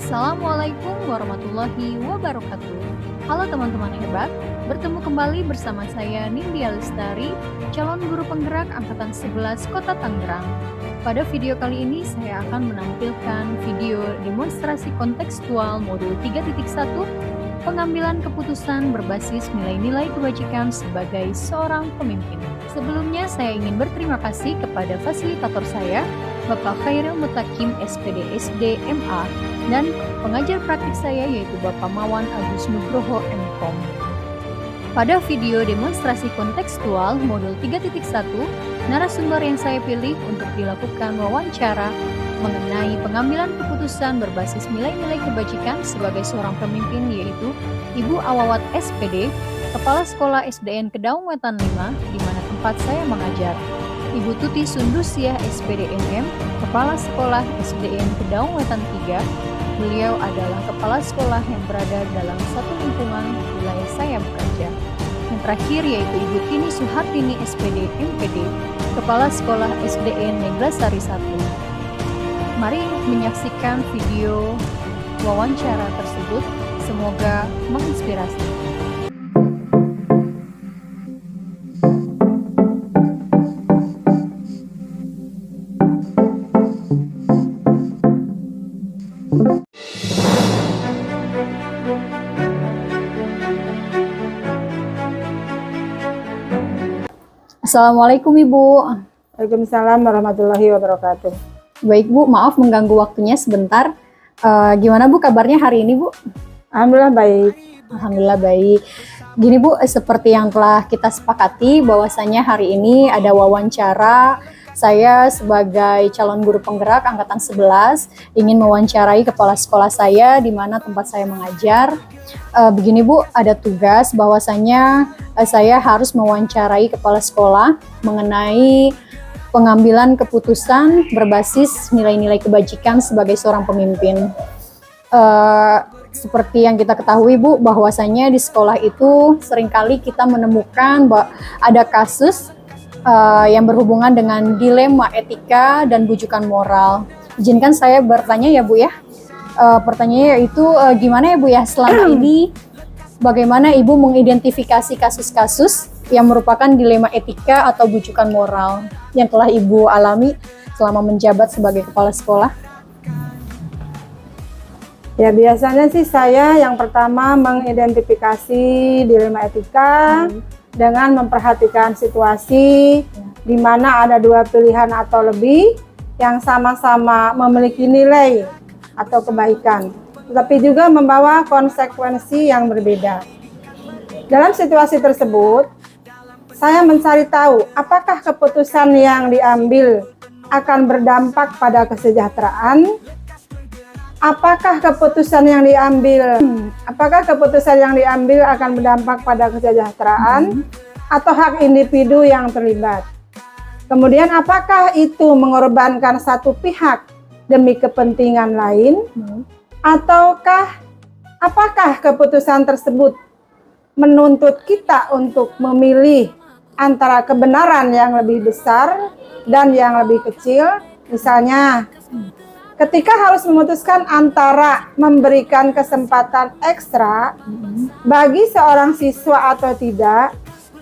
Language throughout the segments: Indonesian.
Assalamualaikum warahmatullahi wabarakatuh. Halo teman-teman hebat, bertemu kembali bersama saya Nindya Lestari, calon guru penggerak Angkatan 11 Kota Tangerang. Pada video kali ini saya akan menampilkan video demonstrasi kontekstual modul 3.1, pengambilan keputusan berbasis nilai-nilai kebajikan sebagai seorang pemimpin. Sebelumnya saya ingin berterima kasih kepada fasilitator saya, Bapak Khairil Mutakim SPD SD MA, dan pengajar praktik saya yaitu Bapak Mawan Agus Nugroho MKom. Pada video demonstrasi kontekstual modul 3.1, narasumber yang saya pilih untuk dilakukan wawancara mengenai pengambilan keputusan berbasis nilai-nilai kebajikan sebagai seorang pemimpin yaitu Ibu Awawat SPD, Kepala Sekolah SDN Kedaung Wetan 5, di mana tempat saya mengajar. Ibu Tuti Sundusiah SPD MM, Kepala Sekolah SDN Kedaung Wetan 3. Beliau adalah kepala sekolah yang berada dalam satu lingkungan wilayah saya bekerja. Yang terakhir yaitu Ibu Tini Suhartini SPD MPD, Kepala Sekolah SDN Neglasari 1. Mari menyaksikan video wawancara tersebut, semoga menginspirasi. Assalamualaikum Ibu. Waalaikumsalam warahmatullahi wabarakatuh. Baik Bu, maaf mengganggu waktunya sebentar. Gimana Bu kabarnya hari ini Bu? Alhamdulillah baik. Alhamdulillah baik. Gini Bu, seperti yang telah kita sepakati bahwasanya hari ini ada wawancara. Saya sebagai calon guru penggerak Angkatan 11 ingin mewawancarai kepala sekolah saya di mana tempat saya mengajar. Begini Bu, ada tugas bahwasanya saya harus mewawancarai kepala sekolah mengenai pengambilan keputusan berbasis nilai-nilai kebajikan sebagai seorang pemimpin. Seperti yang kita ketahui Bu, bahwasanya di sekolah itu seringkali kita menemukan ada kasus yang berhubungan dengan dilema etika dan bujukan moral. Izinkan saya bertanya ya Bu ya. Pertanyaannya yaitu gimana ya Bu ya selama ini bagaimana Ibu mengidentifikasi kasus-kasus yang merupakan dilema etika atau bujukan moral yang telah Ibu alami selama menjabat sebagai kepala sekolah? Ya biasanya sih saya yang pertama mengidentifikasi dilema etika dengan memperhatikan situasi di mana ada dua pilihan atau lebih yang sama-sama memiliki nilai atau kebaikan, tetapi juga membawa konsekuensi yang berbeda. Dalam situasi tersebut, saya mencari tahu apakah keputusan yang diambil akan berdampak pada kesejahteraan, apakah keputusan yang diambil akan berdampak pada kesejahteraan atau hak individu yang terlibat. Kemudian apakah itu mengorbankan satu pihak demi kepentingan lain, ataukah apakah keputusan tersebut menuntut kita untuk memilih antara kebenaran yang lebih besar dan yang lebih kecil. Misalnya ketika harus memutuskan antara memberikan kesempatan ekstra bagi seorang siswa atau tidak,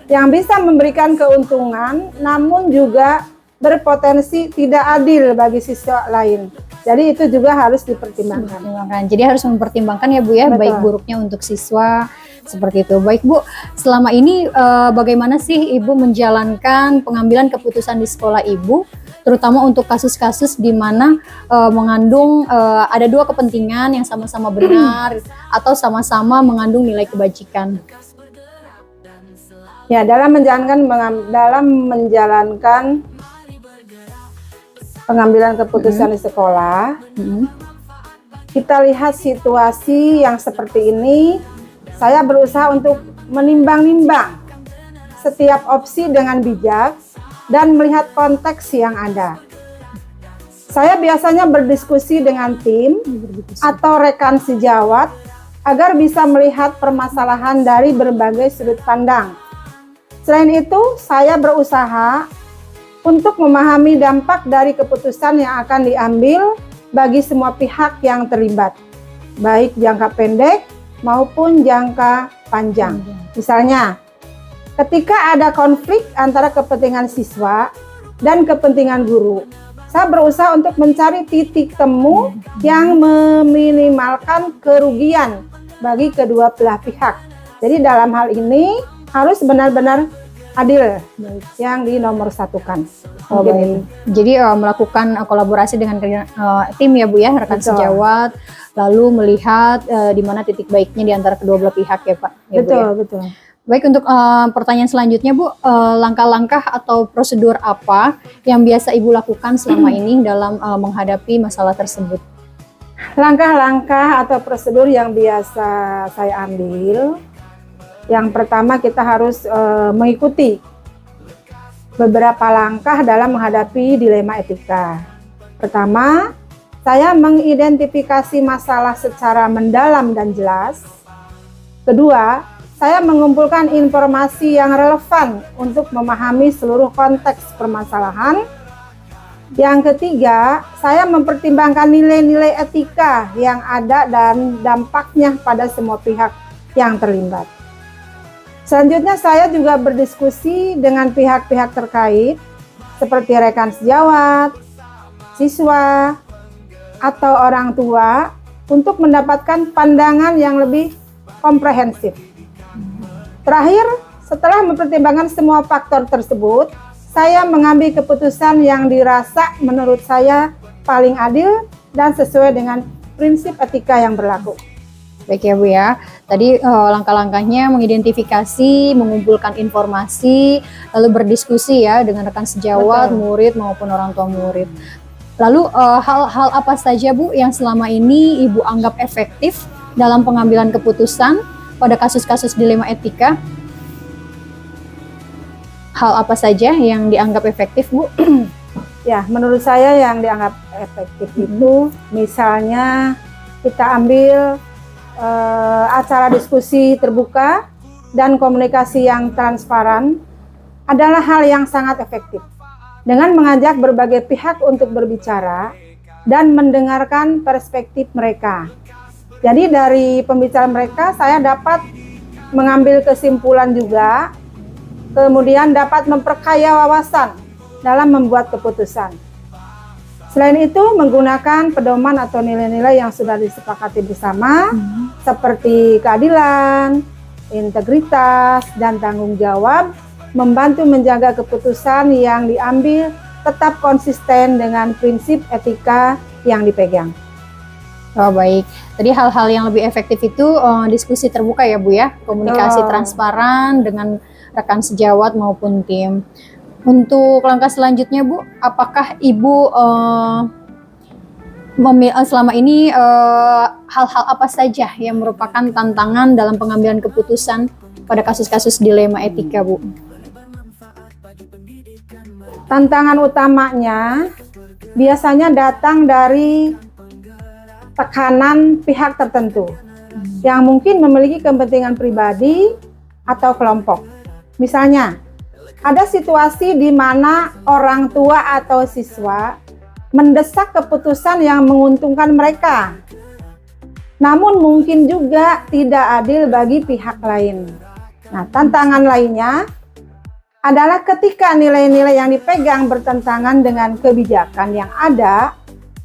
yang bisa memberikan keuntungan namun juga berpotensi tidak adil bagi siswa lain. Jadi itu juga harus dipertimbangkan. Jadi harus mempertimbangkan ya Bu ya. Betul. Baik buruknya untuk siswa seperti itu. Baik Bu, selama ini bagaimana sih Ibu menjalankan pengambilan keputusan di sekolah Ibu, terutama untuk kasus-kasus di mana mengandung ada dua kepentingan yang sama-sama benar atau sama-sama mengandung nilai kebajikan? Ya, dalam menjalankan pengambilan keputusan di sekolah, kita lihat situasi yang seperti ini. Saya berusaha untuk menimbang-nimbang setiap opsi dengan bijak dan melihat konteks yang ada. Saya biasanya berdiskusi dengan tim atau rekan sejawat agar bisa melihat permasalahan dari berbagai sudut pandang. Selain itu, saya berusaha untuk memahami dampak dari keputusan yang akan diambil bagi semua pihak yang terlibat. baik jangka pendek maupun jangka panjang. Misalnya, ketika ada konflik antara kepentingan siswa dan kepentingan guru, saya berusaha untuk mencari titik temu yang meminimalkan kerugian bagi kedua belah pihak. Jadi dalam hal ini harus benar-benar adil yang dinomorsatukan. Oh, baik. Jadi melakukan kolaborasi dengan tim ya Bu ya, rekan Betul. sejawat, lalu melihat di mana titik baiknya di antara kedua belah pihak ya Pak. Ya, Bu, Betul, ya? betul. Baik, untuk pertanyaan selanjutnya Bu, langkah-langkah atau prosedur apa yang biasa Ibu lakukan selama ini dalam menghadapi masalah tersebut? Langkah-langkah atau prosedur yang biasa saya ambil, yang pertama kita harus mengikuti beberapa langkah dalam menghadapi dilema etika. Pertama, saya mengidentifikasi masalah secara mendalam dan jelas. Kedua, saya mengumpulkan informasi yang relevan untuk memahami seluruh konteks permasalahan. Yang ketiga, saya mempertimbangkan nilai-nilai etika yang ada dan dampaknya pada semua pihak yang terlibat. Selanjutnya, saya juga berdiskusi dengan pihak-pihak terkait seperti rekan sejawat, siswa, atau orang tua untuk mendapatkan pandangan yang lebih komprehensif. Terakhir, setelah mempertimbangkan semua faktor tersebut, saya mengambil keputusan yang dirasa menurut saya paling adil dan sesuai dengan prinsip etika yang berlaku. Baik ya Bu ya, tadi langkah-langkahnya mengidentifikasi, mengumpulkan informasi, lalu berdiskusi ya dengan rekan sejawat, Betul. murid maupun orang tua murid. Lalu hal-hal apa saja Bu yang selama ini Ibu anggap efektif dalam pengambilan keputusan pada kasus-kasus dilema etika? Hal apa saja yang dianggap efektif Bu? Ya, menurut saya yang dianggap efektif itu misalnya kita ambil acara diskusi terbuka dan komunikasi yang transparan adalah hal yang sangat efektif. Dengan mengajak berbagai pihak untuk berbicara dan mendengarkan perspektif mereka. Jadi dari pembicaraan mereka saya dapat mengambil kesimpulan juga, kemudian dapat memperkaya wawasan dalam membuat keputusan. Selain itu, menggunakan pedoman atau nilai-nilai yang sudah disepakati bersama, seperti keadilan, integritas, dan tanggung jawab, membantu menjaga keputusan yang diambil tetap konsisten dengan prinsip etika yang dipegang. Oh baik, tadi hal-hal yang lebih efektif itu diskusi terbuka ya Bu ya, komunikasi transparan dengan rekan sejawat maupun tim. Untuk langkah selanjutnya Bu, apakah Ibu selama ini hal-hal apa saja yang merupakan tantangan dalam pengambilan keputusan pada kasus-kasus dilema etika Bu? Tantangan utamanya biasanya datang dari tekanan pihak tertentu yang mungkin memiliki kepentingan pribadi atau kelompok. Misalnya, ada situasi di mana orang tua atau siswa mendesak keputusan yang menguntungkan mereka, namun mungkin juga tidak adil bagi pihak lain. Nah, tantangan lainnya adalah ketika nilai-nilai yang dipegang bertentangan dengan kebijakan yang ada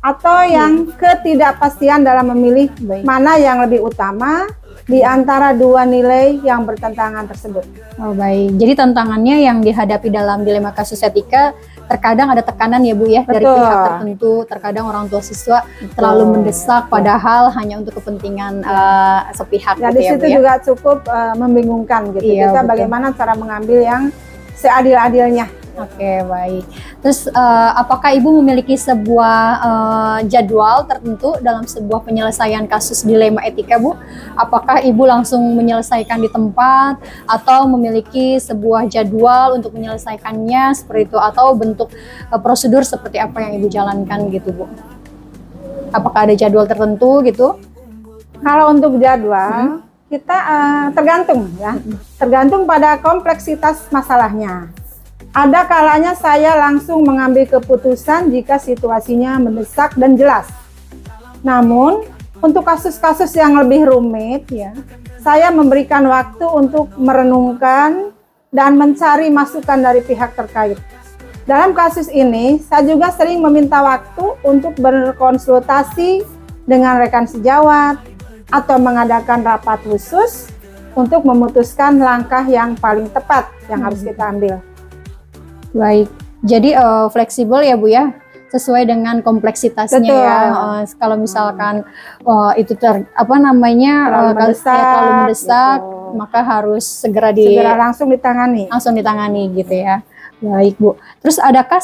atau yang ketidakpastian dalam memilih mana yang lebih utama di antara dua nilai yang bertentangan tersebut. Oh baik, jadi tantangannya yang dihadapi dalam dilema kasus etika terkadang ada tekanan ya Bu ya dari Betul. pihak tertentu, terkadang orang tua siswa terlalu mendesak padahal hanya untuk kepentingan sepihak Ya, gitu di ya Bu situ ya. juga cukup membingungkan gitu. Iya, Kita betul. bagaimana cara mengambil yang seadil-adilnya. Oke baik. Terus apakah Ibu memiliki sebuah jadwal tertentu dalam sebuah penyelesaian kasus dilema etika Bu? Apakah Ibu langsung menyelesaikan di tempat atau memiliki sebuah jadwal untuk menyelesaikannya seperti itu atau bentuk prosedur seperti apa yang Ibu jalankan gitu Bu? Apakah ada jadwal tertentu gitu? Kalau untuk jadwal kita tergantung ya, tergantung pada kompleksitas masalahnya. Ada kalanya saya langsung mengambil keputusan jika situasinya mendesak dan jelas. Namun, Untuk kasus-kasus yang lebih rumit, Ya. saya memberikan waktu untuk merenungkan dan mencari masukan dari pihak terkait. Dalam kasus ini, saya juga sering meminta waktu untuk berkonsultasi dengan rekan sejawat atau mengadakan rapat khusus untuk memutuskan langkah yang paling tepat yang harus kita ambil. Baik. Jadi fleksibel ya Bu ya, sesuai dengan kompleksitasnya. Betul. Ya. Kalau misalkan itu terlalu mendesak, gitu. maka harus segera langsung ditangani. Gitu ya. Baik Bu. Terus adakah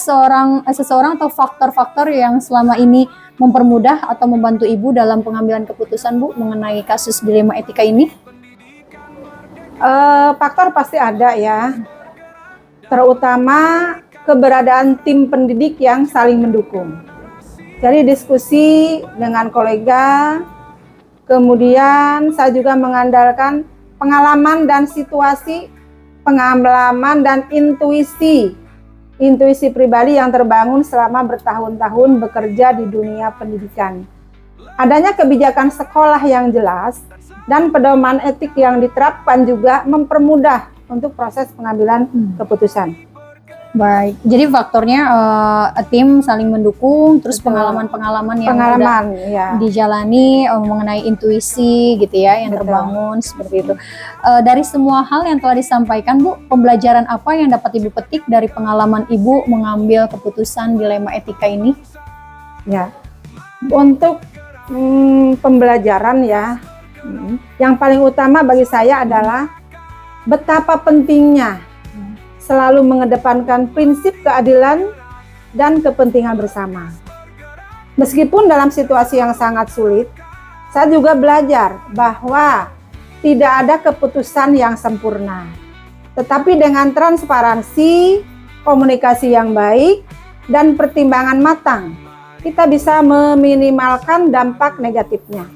seseorang atau faktor-faktor yang selama ini mempermudah atau membantu Ibu dalam pengambilan keputusan Bu mengenai kasus dilema etika ini? Faktor pasti ada ya, terutama keberadaan tim pendidik yang saling mendukung. Jadi diskusi dengan kolega, kemudian saya juga mengandalkan pengalaman dan situasi, pengalaman dan intuisi pribadi yang terbangun selama bertahun-tahun bekerja di dunia pendidikan. Adanya kebijakan sekolah yang jelas dan pedoman etik yang diterapkan juga mempermudah untuk proses pengambilan keputusan. Baik, jadi faktornya tim saling mendukung, terus Betul. pengalaman yang udah ya. dijalani mengenai intuisi gitu ya yang Betul. terbangun seperti itu. Dari semua hal yang telah disampaikan Bu, pembelajaran apa yang dapat Ibu petik dari pengalaman Ibu mengambil keputusan dilema etika ini? Ya, untuk pembelajaran ya, yang paling utama bagi saya adalah betapa pentingnya selalu mengedepankan prinsip keadilan dan kepentingan bersama. Meskipun dalam situasi yang sangat sulit, saya juga belajar bahwa tidak ada keputusan yang sempurna. Tetapi dengan transparansi, komunikasi yang baik, dan pertimbangan matang, kita bisa meminimalkan dampak negatifnya.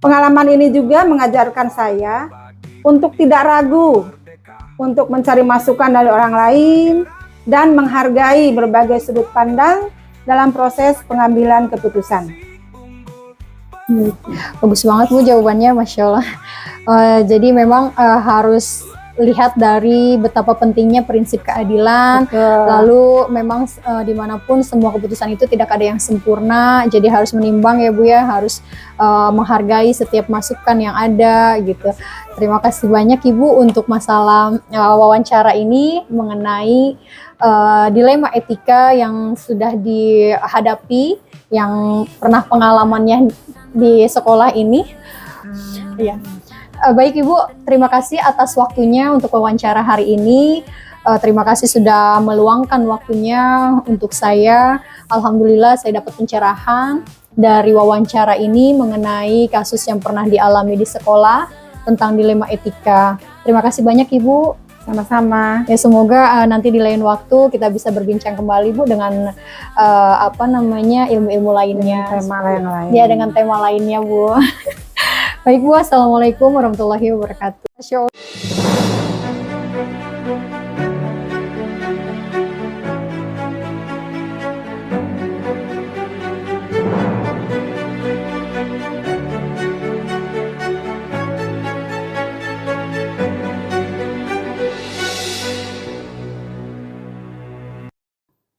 Pengalaman ini juga mengajarkan saya untuk tidak ragu untuk mencari masukan dari orang lain dan menghargai berbagai sudut pandang dalam proses pengambilan keputusan. Bagus banget Bu jawabannya, Masya Allah. Jadi memang harus lihat dari betapa pentingnya prinsip keadilan. Lalu memang dimanapun semua keputusan itu tidak ada yang sempurna, jadi harus menimbang ya Bu ya, harus menghargai setiap masukan yang ada gitu. Terima kasih banyak Ibu untuk masalah wawancara ini mengenai dilema etika yang sudah dihadapi, yang pernah pengalamannya di sekolah ini. Iya. Baik Ibu, terima kasih atas waktunya untuk wawancara hari ini. Terima kasih sudah meluangkan waktunya untuk saya. Alhamdulillah saya dapat pencerahan dari wawancara ini mengenai kasus yang pernah dialami di sekolah tentang dilema etika. Terima kasih banyak Ibu. Sama-sama. Ya semoga nanti di lain waktu kita bisa berbincang kembali Bu dengan ilmu-ilmu lainnya. Tema yang lain. Ya dengan tema lainnya Bu. Baik Bu, Assalamualaikum warahmatullahi wabarakatuh.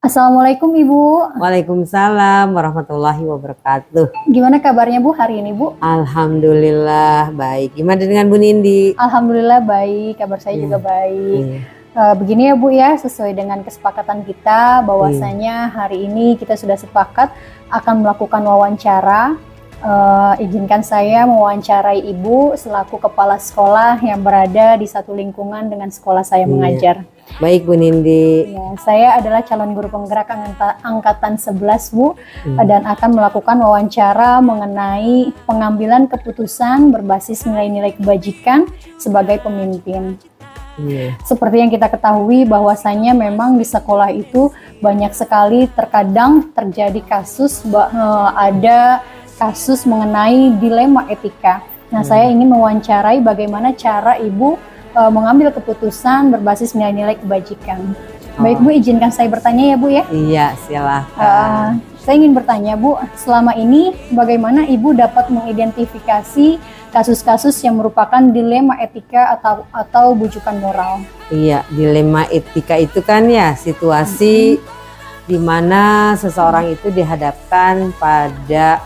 Assalamualaikum Ibu. Waalaikumsalam warahmatullahi wabarakatuh. Gimana kabarnya Bu hari ini Bu? Alhamdulillah baik. Gimana dengan Bu Nindi? Alhamdulillah baik, kabar saya juga baik. Begini ya Bu ya, sesuai dengan kesepakatan kita bahwasanya hari ini kita sudah sepakat akan melakukan wawancara. Izinkan saya mewawancarai Ibu selaku kepala sekolah yang berada di satu lingkungan dengan sekolah saya mengajar. Baik Bu Nindi. Ya, saya adalah calon guru penggerak angkatan 11 Bu, dan akan melakukan wawancara mengenai pengambilan keputusan berbasis nilai-nilai kebajikan sebagai pemimpin. Seperti yang kita ketahui bahwasanya memang di sekolah itu banyak sekali terkadang terjadi kasus ada kasus mengenai dilema etika. Nah, saya ingin mewawancarai bagaimana cara Ibu mengambil keputusan berbasis nilai-nilai kebajikan. Baik Bu, izinkan saya bertanya ya Bu ya. Iya, silakan. Saya ingin bertanya Bu, selama ini bagaimana Ibu dapat mengidentifikasi kasus-kasus yang merupakan dilema etika atau bujukan moral? Iya, dilema etika itu kan ya situasi di mana seseorang itu dihadapkan pada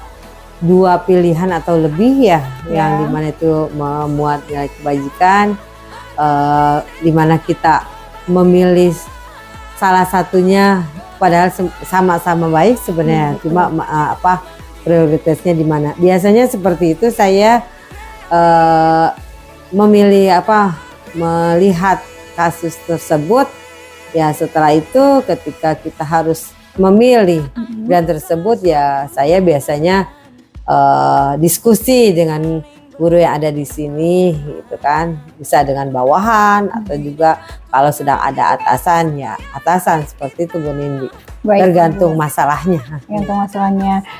dua pilihan atau lebih ya, yang dimana itu memuat nilai kebajikan, dimana kita memilih salah satunya padahal sama-sama baik sebenarnya, cuma prioritasnya di mana. Biasanya seperti itu saya melihat kasus tersebut. Ya setelah itu ketika kita harus memilih pilihan tersebut, ya saya biasanya diskusi dengan guru yang ada di sini gitu kan, bisa dengan bawahan atau juga kalau sedang ada atasan ya atasan, seperti itu Bu Nindi. Baik, tergantung masalahnya.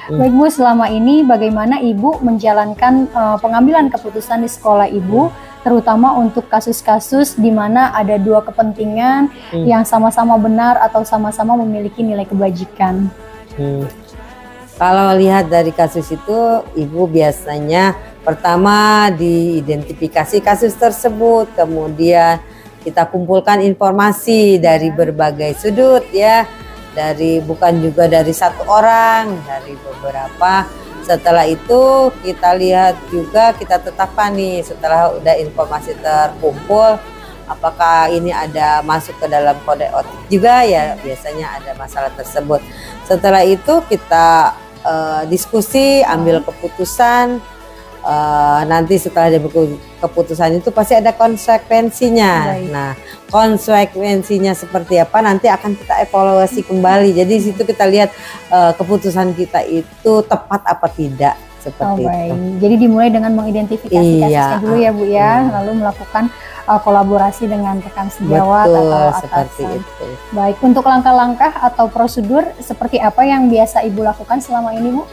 Baik Bu, selama ini bagaimana Ibu menjalankan pengambilan keputusan di sekolah Ibu, terutama untuk kasus-kasus di mana ada dua kepentingan yang sama-sama benar atau sama-sama memiliki nilai kebajikan? Kalau lihat dari kasus itu, Ibu biasanya pertama diidentifikasi kasus tersebut, kemudian kita kumpulkan informasi dari berbagai sudut ya, bukan juga dari satu orang, dari beberapa. Setelah itu kita lihat juga, kita tetapkan nih setelah udah informasi terkumpul, apakah ini ada masuk ke dalam kode etik juga ya, biasanya ada masalah tersebut. Setelah itu kita diskusi, ambil keputusan. Nanti setelah ada keputusan itu pasti ada konsekuensinya. Baik. Nah, konsekuensinya seperti apa nanti akan kita evaluasi kembali. Jadi di situ kita lihat keputusan kita itu tepat apa tidak, seperti itu. Jadi dimulai dengan mengidentifikasi kasusnya dulu ya Bu ya, lalu melakukan kolaborasi dengan rekan sejawat atau atasan. Seperti itu. Baik, untuk langkah-langkah atau prosedur seperti apa yang biasa Ibu lakukan selama ini Bu?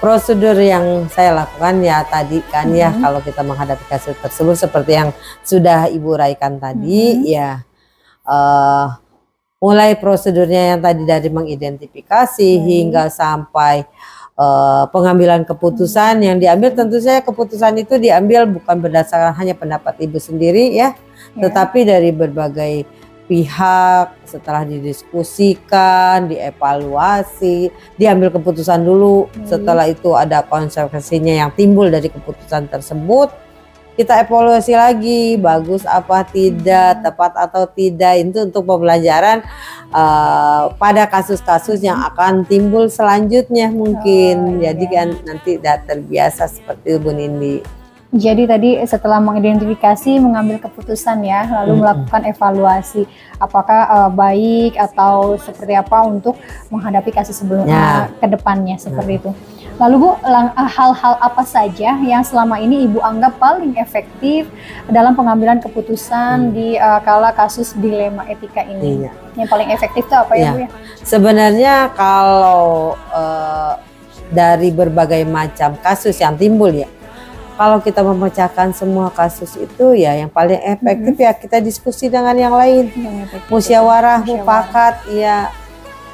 Prosedur yang saya lakukan ya tadi kan ya, kalau kita menghadapi kasus tersebut seperti yang sudah Ibu raikan tadi ya, mulai prosedurnya yang tadi dari mengidentifikasi hingga sampai pengambilan keputusan yang diambil. Tentu saja keputusan itu diambil bukan berdasarkan hanya pendapat Ibu sendiri ya, tetapi dari berbagai pihak. Setelah didiskusikan, dievaluasi, diambil keputusan dulu. Setelah itu ada konsekuensinya yang timbul dari keputusan tersebut, kita evaluasi lagi, bagus apa tidak, tepat atau tidak. Itu untuk pembelajaran pada kasus-kasus yang akan timbul selanjutnya mungkin. Jadi kan nanti udah terbiasa seperti itu Bu Nindi. Jadi tadi setelah mengidentifikasi, mengambil keputusan ya, lalu melakukan evaluasi apakah baik atau seperti apa untuk menghadapi kasus sebelumnya ke depannya, seperti itu. Lalu Bu, hal-hal apa saja yang selama ini Ibu anggap paling efektif dalam pengambilan keputusan di kala kasus dilema etika ini? Yang paling efektif itu apa ya Bu ya? Sebenarnya kalau dari berbagai macam kasus yang timbul ya, kalau kita memecahkan semua kasus itu ya yang paling efektif ya kita diskusi dengan yang lain, musyawarah, mufakat ya.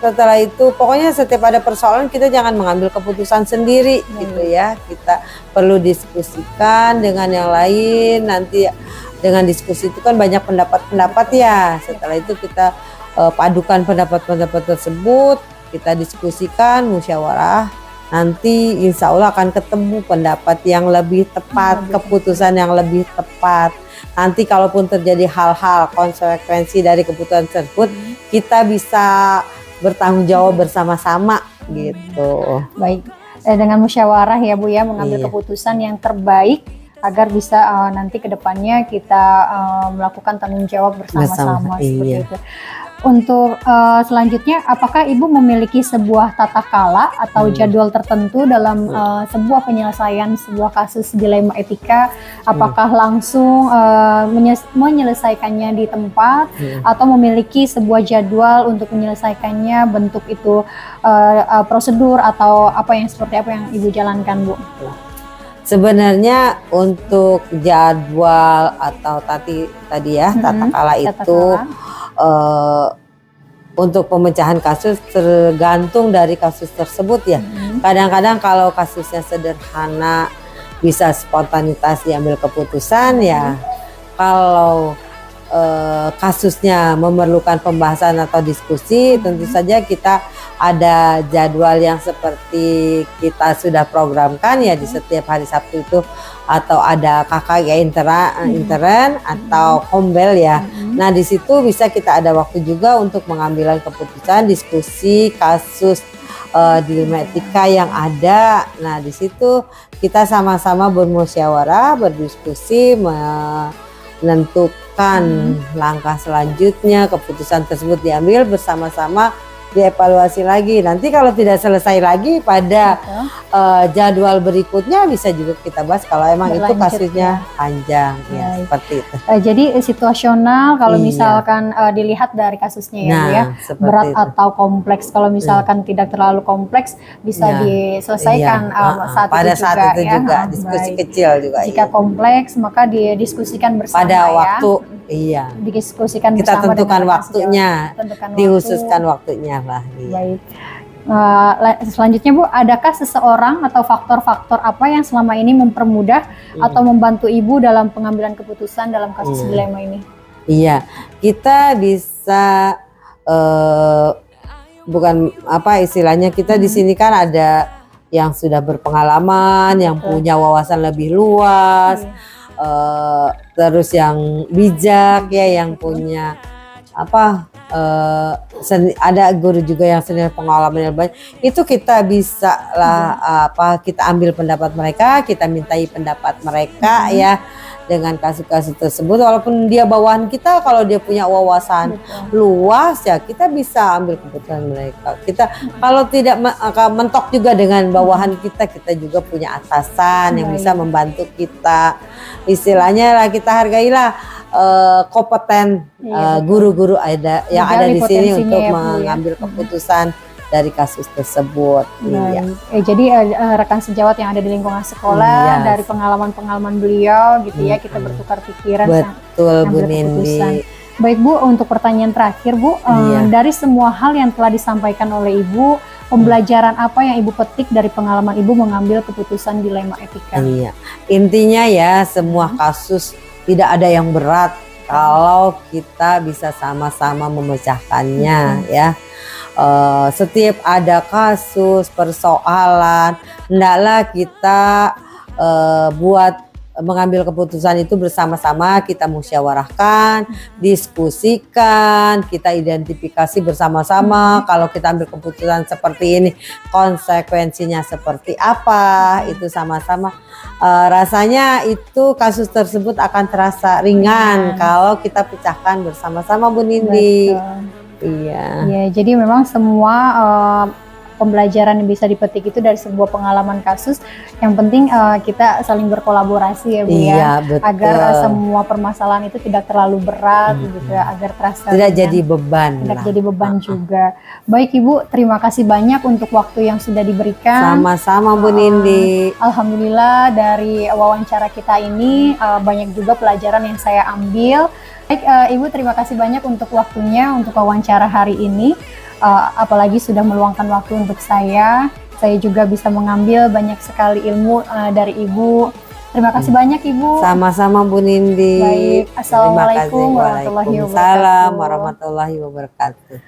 Setelah itu pokoknya setiap ada persoalan kita jangan mengambil keputusan sendiri gitu ya, kita perlu diskusikan dengan yang lain. Nanti dengan diskusi itu kan banyak pendapat-pendapat ya, setelah itu kita padukan pendapat-pendapat tersebut, kita diskusikan, musyawarah. Nanti insya Allah akan ketemu pendapat yang lebih tepat, keputusan yang lebih tepat. Nanti kalaupun terjadi hal-hal konsekuensi dari keputusan tersebut, kita bisa bertanggung jawab bersama-sama gitu. Baik, dengan musyawarah ya Bu ya, mengambil keputusan yang terbaik agar bisa nanti kedepannya kita melakukan tanggung jawab bersama-sama seperti itu. Untuk selanjutnya, apakah Ibu memiliki sebuah tata kala atau jadwal tertentu dalam sebuah penyelesaian sebuah kasus dilema etika? Apakah langsung menyelesaikannya di tempat atau memiliki sebuah jadwal untuk menyelesaikannya, bentuk itu prosedur atau apa yang seperti apa yang Ibu jalankan Bu? Sebenarnya untuk jadwal atau tadi ya tata kala itu untuk pemecahan kasus tergantung dari kasus tersebut ya. Kadang-kadang kalau kasusnya sederhana bisa spontanitas diambil keputusan ya. Kalau kasusnya memerlukan pembahasan atau diskusi, tentu saja kita ada jadwal yang seperti kita sudah programkan ya di setiap hari Sabtu itu, atau ada KKG intern atau kombel ya. Nah di situ bisa kita ada waktu juga untuk mengambil keputusan, diskusi kasus dilema etika yang ada. Nah di situ kita sama-sama bermusyawarah, berdiskusi, menentukan langkah selanjutnya, keputusan tersebut diambil bersama-sama, dievaluasi lagi. Nanti kalau tidak selesai lagi pada jadwal berikutnya bisa juga kita bahas kalau emang itu kasusnya panjang ya, seperti itu. Jadi situasional kalau misalkan dilihat dari kasusnya ya, Bu ya, berat itu, atau kompleks. Kalau misalkan tidak terlalu kompleks bisa diselesaikan pada saat itu juga diskusi kecil juga. Jika kompleks maka didiskusikan bersama pada waktu didiskusikan kita bersama, tentukan waktunya, dihususkan waktunya lah. Baik. Selanjutnya Bu, adakah seseorang atau faktor-faktor apa yang selama ini mempermudah atau membantu Ibu dalam pengambilan keputusan dalam kasus dilema ini? Iya, kita bisa bukan apa istilahnya, kita di sini kan ada yang sudah berpengalaman, yang punya wawasan lebih luas, terus yang bijak ya, yang punya apa, ada guru juga yang senior, pengalaman yang banyak. Itu kita bisa lah kita ambil pendapat mereka, kita mintai pendapat mereka ya dengan kasus-kasus tersebut. Walaupun dia bawahan kita, kalau dia punya wawasan luas ya kita bisa ambil keputusan mereka. Kita kalau tidak mentok juga dengan bawahan kita, kita juga punya atasan yang bisa membantu kita. Istilahnya lah, kita hargailah kompeten guru-guru ada yang ada di sini untuk mengambil keputusan dari kasus tersebut. Iya. Jadi rekan sejawat yang ada di lingkungan sekolah, dari pengalaman-pengalaman beliau gitu ya, kita bertukar pikiran. Betul Bu Nindi. Baik Bu, untuk pertanyaan terakhir Bu, dari semua hal yang telah disampaikan oleh Ibu, pembelajaran apa yang Ibu petik dari pengalaman Ibu mengambil keputusan dilema etika? Iya, intinya ya semua kasus tidak ada yang berat kalau kita bisa sama-sama memecahkannya ya. Setiap ada kasus, persoalan, hendaklah kita mengambil keputusan itu bersama-sama, kita musyawarahkan, diskusikan, kita identifikasi bersama-sama. Kalau kita ambil keputusan seperti ini, konsekuensinya seperti apa, itu sama-sama. Rasanya itu kasus tersebut akan terasa ringan kalau kita pecahkan bersama-sama Bu Nindi. Iya. Ya, jadi memang semua pembelajaran yang bisa dipetik itu dari sebuah pengalaman kasus. Yang penting kita saling berkolaborasi ya Bu ya, betul. Agar semua permasalahan itu tidak terlalu berat gitu ya, agar terasa tidak jadi beban. Tidak jadi beban juga. Baik Ibu, terima kasih banyak untuk waktu yang sudah diberikan. Sama-sama Bu Nindi. Alhamdulillah dari wawancara kita ini banyak juga pelajaran yang saya ambil. Baik Ibu, terima kasih banyak untuk waktunya untuk wawancara hari ini. Apalagi sudah meluangkan waktu untuk saya juga bisa mengambil banyak sekali ilmu dari Ibu. Terima kasih banyak Ibu. Sama-sama Bu Nindi. Baik, Assalamualaikum warahmatullahi wabarakatuh.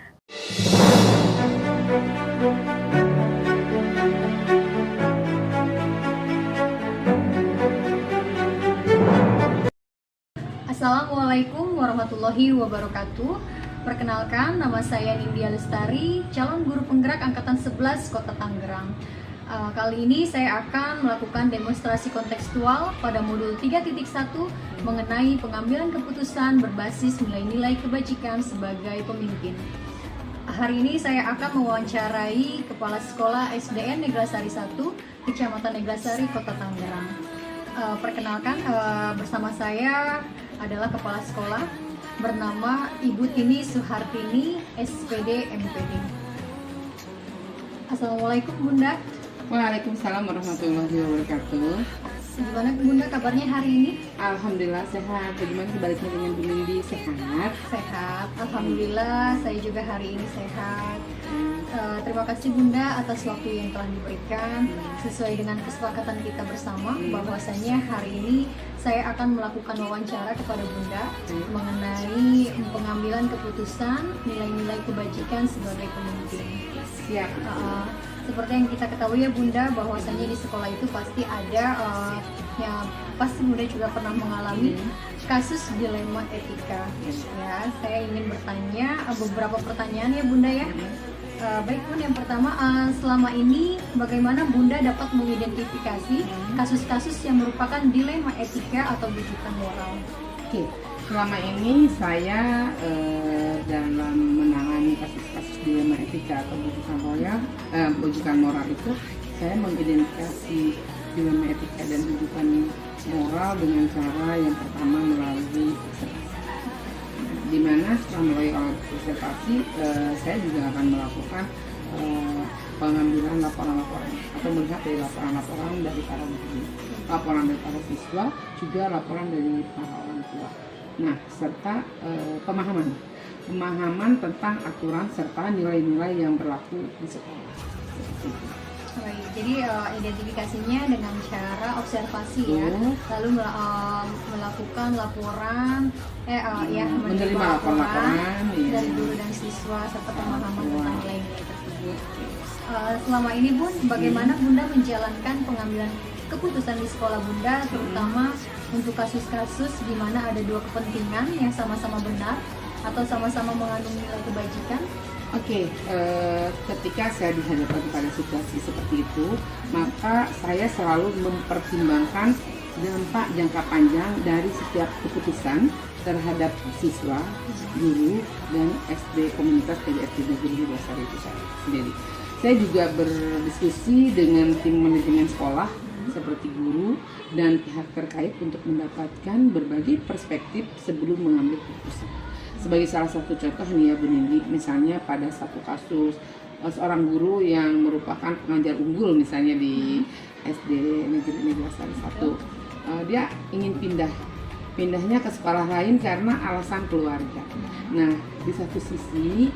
Assalamualaikum warahmatullahi wabarakatuh. Perkenalkan, nama saya Nindya Lestari, calon guru penggerak Angkatan 11 Kota Tangerang. Kali ini saya akan melakukan demonstrasi kontekstual pada modul 3.1 mengenai pengambilan keputusan berbasis nilai-nilai kebajikan sebagai pemimpin. Hari ini saya akan mewawancarai Kepala Sekolah SDN Neglasari 1, Kecamatan Neglasari, Kota Tangerang. Perkenalkan, bersama saya adalah Kepala Sekolah bernama Ibu Tini Suhartini, SPD MPD. Assalamualaikum Bunda. Waalaikumsalam warahmatullahi wabarakatuh. Gimana Bunda kabarnya hari ini? Alhamdulillah sehat. Bagaimana sebaliknya dengan Bu Nindi, sehat? Sehat. Alhamdulillah saya juga hari ini sehat. Terima kasih Bunda atas waktu yang telah diberikan. Sesuai dengan kesepakatan kita bersama bahwasanya hari ini saya akan melakukan wawancara kepada Bunda mengenai pengambilan keputusan nilai-nilai kebajikan sebagai pemimpin. Siap. Seperti yang kita ketahui ya Bunda, bahwasanya di sekolah itu pasti ada yang pasti Bunda juga pernah mengalami kasus dilema etika. Ya, saya ingin bertanya beberapa pertanyaan ya Bunda ya. Baik Bun, yang pertama, selama ini bagaimana Bunda dapat mengidentifikasi kasus-kasus yang merupakan dilema etika atau bujukan moral? Oke, selama ini saya dalam menangani kasus-kasus dilema etika atau bujukan moral itu, saya mengidentifikasi dilema etika dan bujukan moral dengan cara yang pertama melalui observasi. Di mana setelah melalui observasi, saya juga akan melakukan pengambilan laporan-laporan atau melihat dari laporan-laporan dari para guru, laporan dari para siswa, juga laporan dari para orang tua. Nah, serta pemahaman tentang aturan serta nilai-nilai yang berlaku di sekolah. Seperti itu. Baik, jadi identifikasinya dengan cara observasi ya, lalu melakukan laporan, menerima laporan dari guru dan siswa serta pemahaman tentang nilai-nilai tersebut. Selama ini Bun, bagaimana Bunda menjalankan pengambilan keputusan di sekolah Bunda, terutama untuk kasus-kasus di mana ada dua kepentingan yang sama-sama benar atau sama-sama mengandung nilai kebajikan? Oke, ketika saya dihadapkan pada situasi seperti itu, maka saya selalu mempertimbangkan dampak jangka panjang dari setiap keputusan terhadap siswa, guru, dan SD komunitas PJSD Negeri Dasar itu sendiri. Saya juga berdiskusi dengan tim manajemen sekolah seperti guru dan pihak terkait untuk mendapatkan berbagai perspektif sebelum mengambil keputusan. Sebagai salah satu contoh nih ya Bu Nindi, misalnya pada satu kasus seorang guru yang merupakan pengajar unggul misalnya di SD Negeri Dasar 1, dia ingin pindahnya ke sekolah lain karena alasan keluarga. Nah, di satu sisi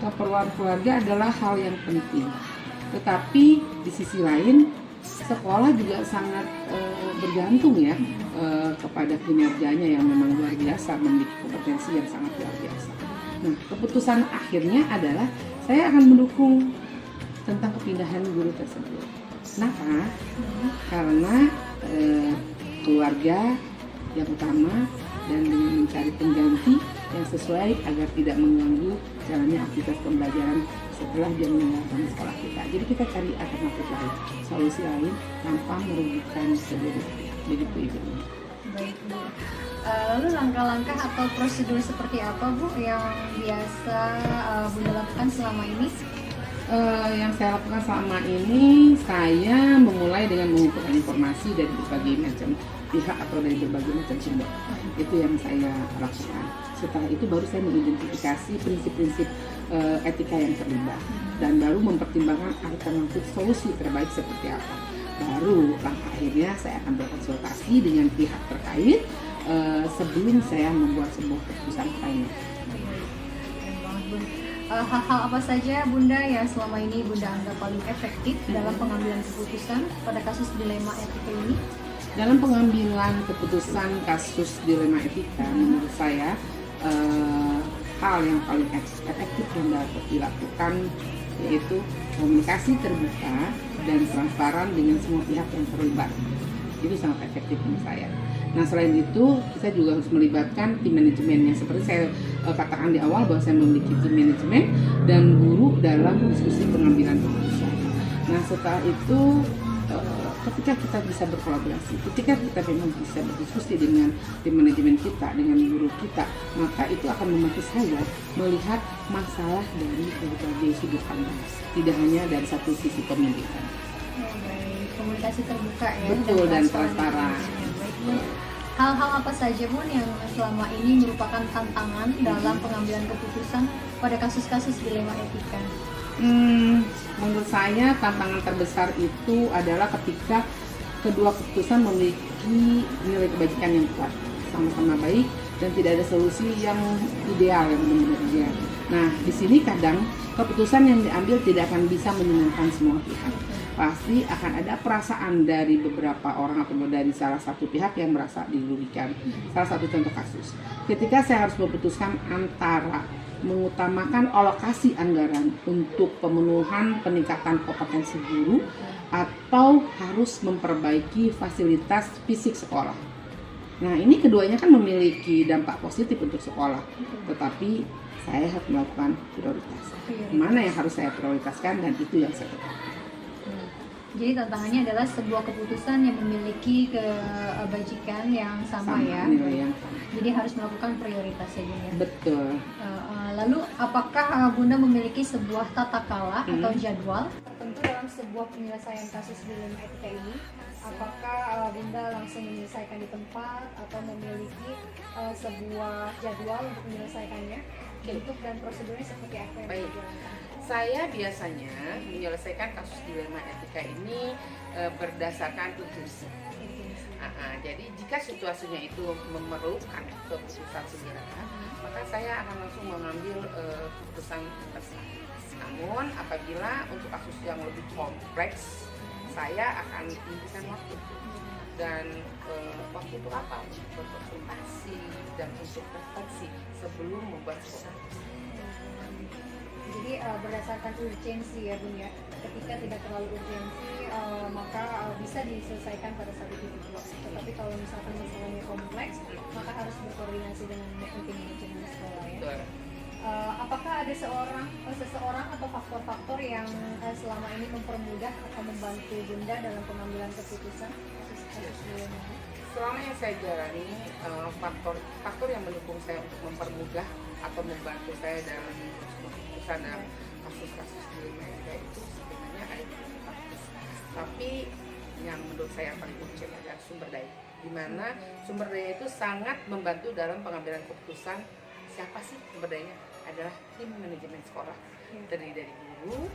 keperluan keluarga adalah hal yang penting, tetapi di sisi lain sekolah juga sangat bergantung ya kepada kinerjanya yang memang luar biasa, memiliki kompetensi yang sangat luar biasa. Nah, keputusan akhirnya adalah saya akan mendukung tentang kepindahan guru tersebut. Kenapa? Karena keluarga yang utama dan dengan mencari pengganti yang sesuai agar tidak mengganggu jalannya aktivitas pembelajaran setelah dia meninggalkan sekolah kita. Jadi kita cari alternatif lain, solusi lain tanpa merugikan kedua pihak. Begitu Ibu. Baik Bu. Lalu langkah-langkah atau prosedur seperti apa Bu yang biasa Bunda lakukan selama ini? Yang saya lakukan selama ini, saya memulai dengan mengumpulkan informasi dari berbagai macam pihak atau dari berbagai macam sumber. Itu yang saya lakukan. Setelah itu baru saya mengidentifikasi prinsip-prinsip etika yang terlibat dan baru mempertimbangkan alternatif solusi terbaik seperti apa. Baru langkah akhirnya saya akan berkonsultasi dengan pihak terkait sebelum saya membuat sebuah keputusan final. Hal-hal apa saja Bunda yang selama ini Bunda anggap paling efektif dalam pengambilan keputusan pada kasus dilema etika ini? Dalam pengambilan keputusan kasus dilema etika, menurut saya hal yang paling efektif yang dapat dilakukan yaitu komunikasi terbuka dan transparan dengan semua pihak yang terlibat. Itu sangat efektif menurut saya. Nah, selain itu kita juga harus melibatkan tim manajemennya. Seperti saya katakan di awal bahwa saya memiliki tim manajemen dan guru dalam diskusi pengambilan keputusan. Nah, setelah itu ketika kita bisa berkolaborasi, ketika kita memang bisa berdiskusi dengan tim manajemen kita, dengan guru kita, maka itu akan membantu saya melihat masalah dari berbagai sudut pandang, tidak hanya dari satu sisi pemilihan. Komunikasi terbuka ya. Betul, dan transparan. Hal-hal apa saja Bun yang selama ini merupakan tantangan dalam pengambilan keputusan pada kasus-kasus dilema etika? Menurut saya tantangan terbesar itu adalah ketika kedua keputusan memiliki nilai kebajikan yang kuat, sama-sama baik dan tidak ada solusi yang ideal yang benar-benar ideal. Nah, di sini kadang keputusan yang diambil tidak akan bisa menyenangkan semua pihak. Pasti akan ada perasaan dari beberapa orang atau dari salah satu pihak yang merasa dirugikan. Salah satu contoh kasus, ketika saya harus memutuskan antara mengutamakan alokasi anggaran untuk pemenuhan peningkatan kompetensi guru atau harus memperbaiki fasilitas fisik sekolah. Nah, ini keduanya kan memiliki dampak positif untuk sekolah, tetapi saya harus melakukan prioritas. Mana yang harus saya prioritaskan dan itu yang saya tetapkan. Jadi tantangannya adalah sebuah keputusan yang memiliki kebajikan yang sama ya. Nilai yang sama. Jadi harus melakukan prioritas ya Bunda. Betul. Lalu apakah Bunda memiliki sebuah tata kala atau jadwal tertentu dalam sebuah penyelesaian kasus dilema etika ini? Apakah Bunda langsung menyelesaikan di tempat atau memiliki sebuah jadwal untuk menyelesaikannya? Bentuk dan prosedurnya seperti apa yang Baik. dijalankan? Saya biasanya menyelesaikan kasus dilema etika ini berdasarkan urgensi. Jadi jika situasinya itu memerlukan keputusan segera, maka saya akan langsung mengambil keputusan tersebut. Namun apabila untuk kasus yang lebih kompleks, saya akan memberikan waktu. Dan waktu itu apa? Untuk berkonsultasi dan untuk refleksi sebelum membuat keputusan. Jadi berdasarkan urgensi ya Bun ya. Ketika tidak terlalu urgensi maka bisa diselesaikan pada satu titik waktu. Tetapi kalau misalkan masalahnya kompleks, maka harus berkoordinasi dengan tim manajemen sekolah ya. Apakah ada seseorang atau faktor-faktor yang selama ini mempermudah atau membantu Bunda dalam pengambilan keputusan kasus dilema? Selama yang saya jalani, faktor yang mendukung saya untuk mempermudah atau membantu saya dalam keputusan dalam kasus-kasus dilema etika itu sebenarnya ada beberapa faktor. Tapi yang menurut saya paling kunci adalah sumber daya, di mana sumber daya itu sangat membantu dalam pengambilan keputusan. Siapa sih sumber dayanya? Adalah tim manajemen sekolah, terdiri dari guru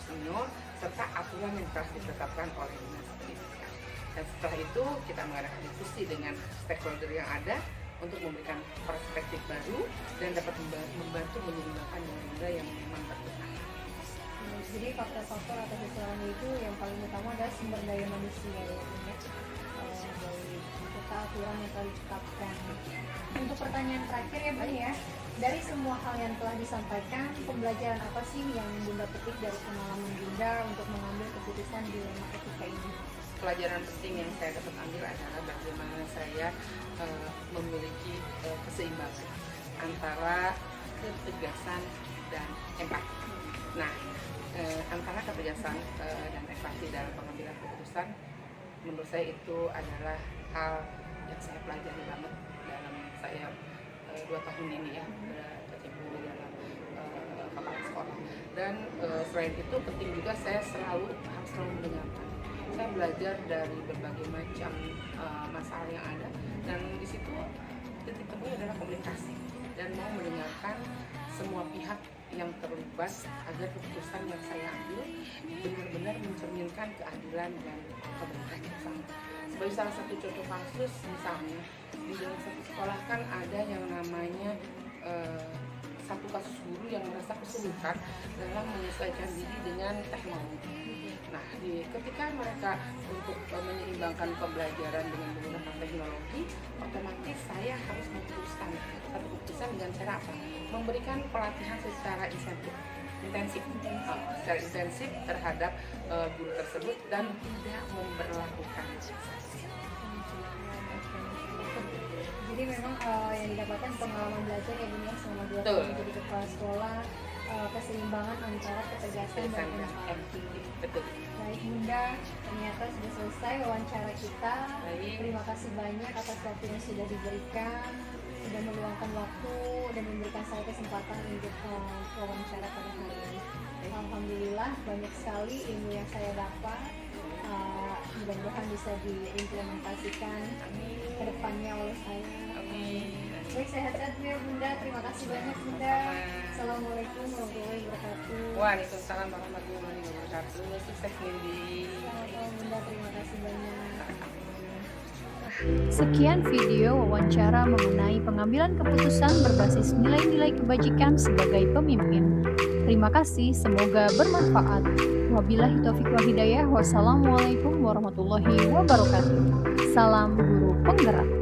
senior, serta aturan yang telah ditetapkan oleh dinas pendidikan. Dan setelah itu kita mengadakan diskusi dengan stakeholder yang ada untuk memberikan perspektif baru dan dapat membantu menyeimbangkan nilai-nilai yang memang bertentangan. Jadi faktor-faktor atau kesalahan itu yang paling utama adalah sumber daya manusia ya. Dari serta aturan yang telah ditetapkan. Untuk pertanyaan terakhir ya Bun ya, dari semua hal yang telah disampaikan, pembelajaran apa sih yang Bunda petik dari pengalaman Bunda untuk mengambil keputusan dilema etika ini? Pelajaran penting yang saya dapat ambil adalah bagaimana saya memiliki keseimbangan antara ketegasan dan empati. Nah, antara ketegasan dan empati dalam pengambilan keputusan, menurut saya itu adalah hal yang saya pelajari banget dalam saya 2 tahun ini ya berkecimpung dalam kepala sekolah. Dan selain itu penting juga saya harus selalu mendengarkan. Saya belajar dari berbagai macam masalah yang ada, dan di situ titik temunya adalah komunikasi dan mau mendengarkan semua pihak yang terlibat agar keputusan yang saya ambil benar-benar mencerminkan keadilan dan kebaikan bersama. Sebagai salah satu contoh kasus, misalnya di dalam satu sekolah kan ada yang namanya satu kasus guru yang merasa kesulitan dalam menyesuaikan diri dengan teknologi. Nah, ketika mereka untuk menyeimbangkan pembelajaran dengan menggunakan teknologi, otomatis saya harus memutuskan satu keputusan dengan cara apa? Memberikan pelatihan secara intensif terhadap guru tersebut dan tidak memberlakukan sanksi. Jadi memang yang didapatkan pengalaman belajar ya Bunda selama 2 tahun menjadi kepala sekolah, keseimbangan antara ketegasan dan empati. Betul. Baik Bunda, ternyata sudah selesai wawancara kita. Baik. Terima kasih banyak atas waktu yang sudah diberikan, sudah meluangkan waktu dan memberikan saya kesempatan untuk wawancara pada hari ini. Alhamdulillah banyak sekali ilmu yang saya dapat. Mudah-mudahan bisa diimplementasikan ke depannya oleh saya. Baik, sehat-sehat ya Bunda. Terima kasih banyak Bunda. Assalamualaikum warahmatullahi wabarakatuh. Waalaikumsalam warahmatullahi wabarakatuh. Sukses Nindi. Selamat malam Bunda, terima kasih banyak. Sekian video wawancara mengenai pengambilan keputusan berbasis nilai-nilai kebajikan sebagai pemimpin. Terima kasih, semoga bermanfaat. Wabillahi taufiq wal hidayah. Wassalamualaikum warahmatullahi wabarakatuh. Salam guru penggerak.